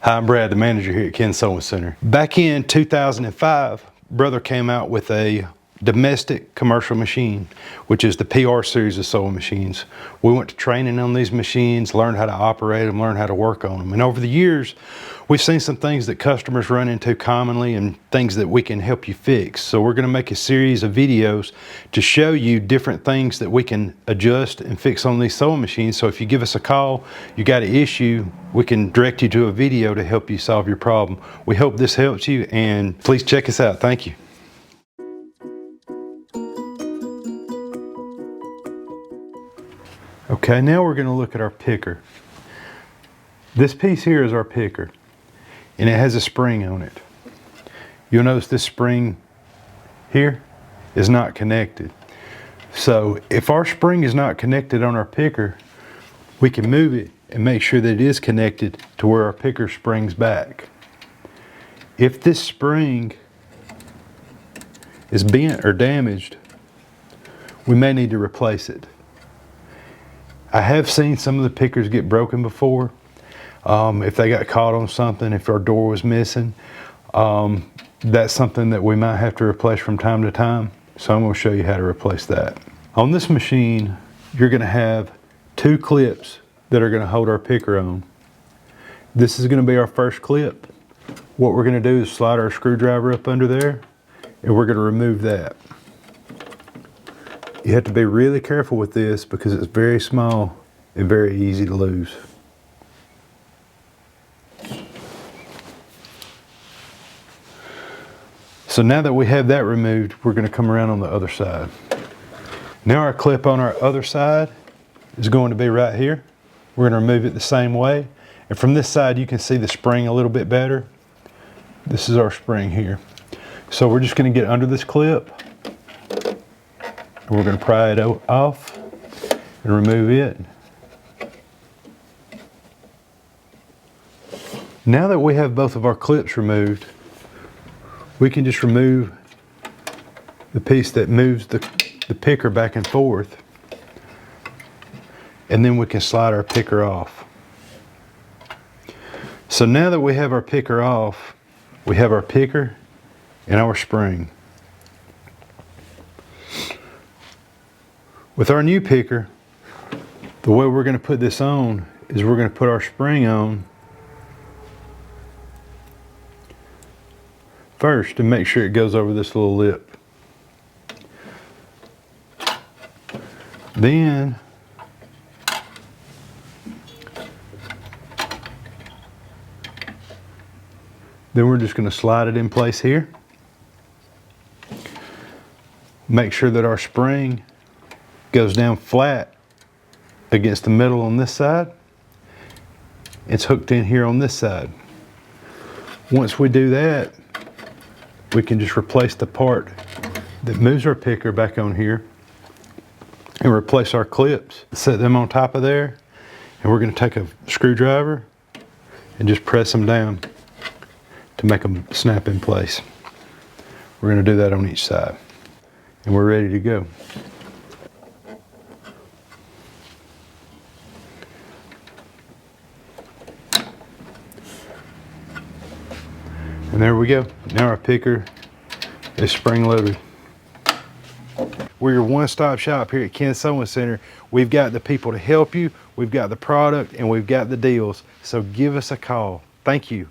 Hi, I'm Brad, the manager here at Ken's Sewing Center. Back in 2005, Brother came out with a domestic commercial machine, which is the PR series of sewing machines. We went to training on these machines, learned how to operate them, learned how to work on them. And over the years, we've seen some things that customers run into commonly and things that we can help you fix. So we're gonna make a series of videos to show you different things that we can adjust and fix on these sewing machines. So if you give us a call, you got an issue, we can direct you to a video to help you solve your problem. We hope this helps you, and please check us out. Thank you. Okay, now we're going to look at our picker. This piece here is our picker, and it has a spring on it. You'll notice this spring here is not connected. So if our spring is not connected on our picker, we can move it and make sure that it is connected to where our picker springs back. If this spring is bent or damaged, we may need to replace it. I have seen some of the pickers get broken before. If they got caught on something, if our door was missing, that's something that we might have to replace from time to time. So I'm going to show you how to replace that. On this machine, you're going to have two clips that are going to hold our picker on. This is going to be our first clip. What we're going to do is slide our screwdriver up under there, and we're going to remove that. You have to be really careful with this because it's very small and very easy to lose. So now that we have that removed, we're going to come around on the other side. Now our clip on our other side is going to be right here. We're going to remove it the same way. And from this side you can see the spring a little bit better. This is our spring here. So we're just going to get under this clip. We're going to pry it off and remove it. Now that we have both of our clips removed, we can just remove the piece that moves the picker back and forth, and then we can slide our picker off. So now that we have our picker off, we have our picker and our spring. With our new picker, the way we're going to put this on is we're going to put our spring on first to make sure it goes over this little lip. Then we're just going to slide it in place here. Make sure that our spring goes down flat against the middle on this side. It's hooked in here on this side. Once we do that, we can just replace the part that moves our picker back on here and replace our clips. Set them on top of there, and we're going to take a screwdriver and just press them down to make them snap in place. We're going to do that on each side, and we're ready to go. And there we go. Now our picker is spring loaded. We're your one-stop shop here at Ken's Sewing Center. We've got the people to help you, we've got the product, and we've got the deals. So give us a call. Thank you.